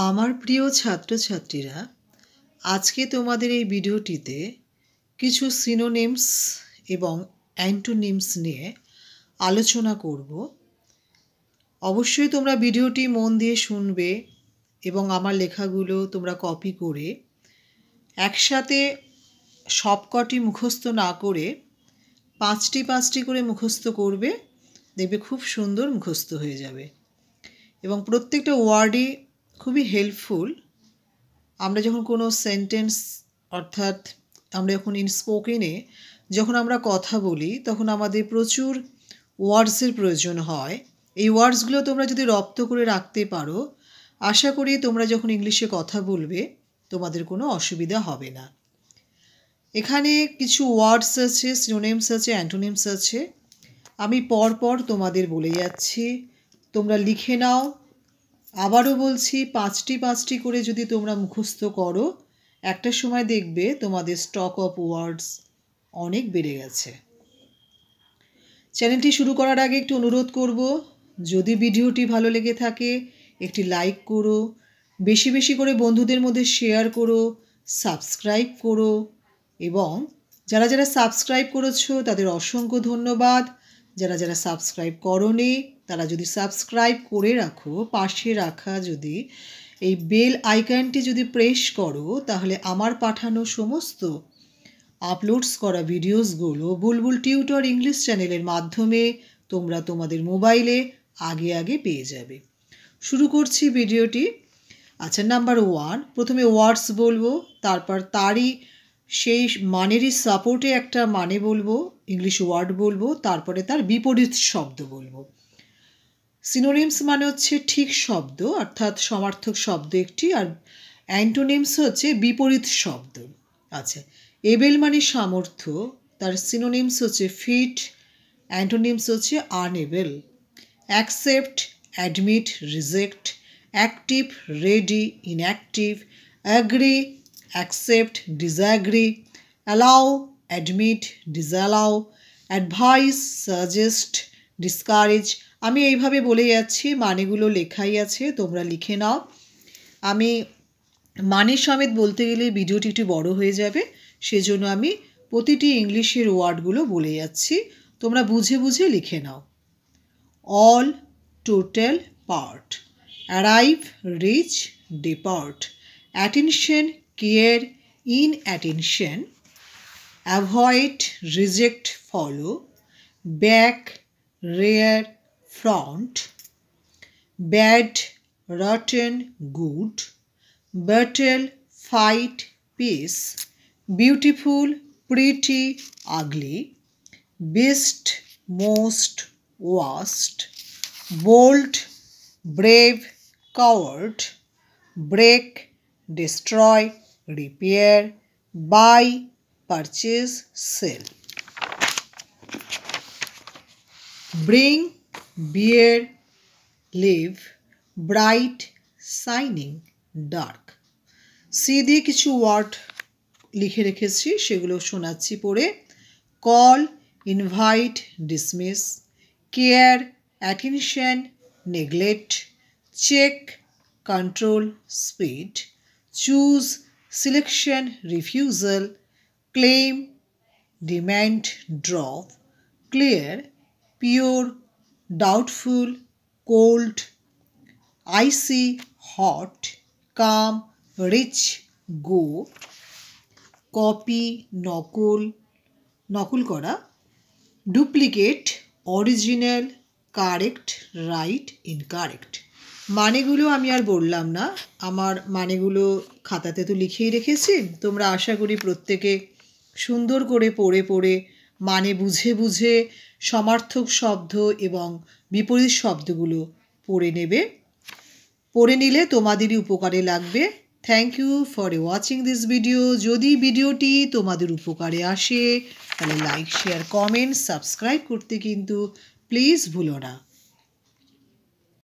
আমার প্রিয় ছাত্রছাত্রীরা, আজকে তোমাদের এই ভিডিওটিতে কিছু সিনোনিমস এবং অ্যান্টোনিমস নিয়ে আলোচনা করব। অবশ্যই তোমরা ভিডিওটি মন দিয়ে শুনবে এবং আমার লেখাগুলো তোমরা কপি করে একসাথে সবকটি মুখস্থ না করে পাঁচটি করে মুখস্থ করবে। দেখবে খুব সুন্দর মুখস্থ হয়ে যাবে এবং প্রত্যেকটা ওয়ার্ডই খুবই হেল্পফুল। আমরা যখন কোনো সেন্টেন্স অর্থাৎ আমরা যখন স্পোকেনে যখন আমরা কথা বলি তখন আমাদের প্রচুর ওয়ার্ডসের প্রয়োজন হয়। এই ওয়ার্ডসগুলো তোমরা যদি রপ্ত করে রাখতে পারো, আশা করি তোমরা যখন ইংলিশে কথা বলবে তোমাদের কোনো অসুবিধা হবে না। এখানে কিছু ওয়ার্ডস আছে, সিনোনিমস আছে, অ্যান্টোনিমস আছে। আমি পরপর তোমাদের বলে যাচ্ছি, তোমরা লিখে নাও। আবারও বলছি, পাঁচটি করে যদি তোমরা মুখস্থ করো, একটা সময় দেখবে তোমাদের স্টক অফ ওয়ার্ডস অনেক বেড়ে গেছে। চ্যানেলটি শুরু করার আগে একটু অনুরোধ করব, যদি ভিডিওটি ভালো লেগে থাকে একটি লাইক করো, বেশি করে বন্ধুদের মধ্যে শেয়ার করো, সাবস্ক্রাইব করো এবং যারা সাবস্ক্রাইব করেছো তাদের অসংখ্য ধন্যবাদ। যারা সাবস্ক্রাইব করোনি তারা যদি সাবস্ক্রাইব করে রাখো, পাশে রাখা যদি এই বেল আইকনটি যদি প্রেস করো, তাহলে আমার পাঠানো সমস্ত আপলোডস করা ভিডিওসগুলো বুলবুল টিউটর ইংলিশ চ্যানেলের মাধ্যমে তোমরা তোমাদের মোবাইলে আগে পেয়ে যাবে। শুরু করছি ভিডিওটি। আচ্ছা, নাম্বার 1, প্রথমে ওয়ার্ডস বলবো, তারপর তারই সেই মানেরই সাপোর্টে একটা মানে বলবো, ইংলিশ ওয়ার্ড বলবো, তারপরে তার বিপরীত শব্দ বলবো। সিনোনিমস মানে হচ্ছে ঠিক শব্দ অর্থাৎ সমার্থক শব্দ একটি, আর অ্যান্টোনিমস হচ্ছে বিপরীত শব্দ। আচ্ছা, এবেল মানে সামর্থ্য, তার সিনোনিমস হচ্ছে ফিট, অ্যান্টোনিমস হচ্ছে আনএবেল। Accept, admit, reject. Active, ready, inactive. Agree, accept, disagree. Allow, admit, disallow. Advice, suggest, discourage. আমি এইভাবে বলে যাচ্ছি, মানেগুলো লেখাই আছে, তোমরা লিখে নাও। আমি মানে সমেত বলতে গেলে ভিডিওটি একটু বড় হয়ে যাবে, সেজন্য আমি প্রতিটি ইংলিশের ওয়ার্ডগুলো বলে যাচ্ছি, তোমরা বুঝে লিখে নাও। All, total, part. Arrive, reach, depart. Attention, care, inattention. Avoid, reject, follow. Back, rear, front. Bad, rotten, good. Battle, fight, peace. Beautiful, pretty, ugly. Best, most, worst. Bold, brave, coward. Break, destroy, repair. Buy, purchase, sell. Bring, bear, live. Bright, shining, dark. C দিয়ে কিছু word লিখে রেখেছি, সেগুলো শোনাচ্ছি পড়ে। Call, invite, dismiss. Care, attention, neglect. Check, control, speed. Choose, selection, refusal. Claim, demand, drop. Clear, pure, doubtful, cold. Icy, hot. Calm, rich, go. Copy, নকল করা। Duplicate, original, correct, right, incorrect. মানেগুলো আমি আর বললাম না, আমার মানেগুলো খাতাতে তো লিখেই রেখেছি। তোমরা আশা করি প্রত্যেকে সুন্দর করে পড়ে মানে বুঝে সমার্থক শব্দ এবং বিপরীত শব্দগুলো পড়ে নিলে তোমাদেরই উপকারে লাগবে। Thank you for watching this video. যদি ভিডিওটি তোমাদের উপকারে আসে তাহলে লাইক, শেয়ার, কমেন্ট, সাবস্ক্রাইব করতে কিন্তু প্লিজ ভুলো না।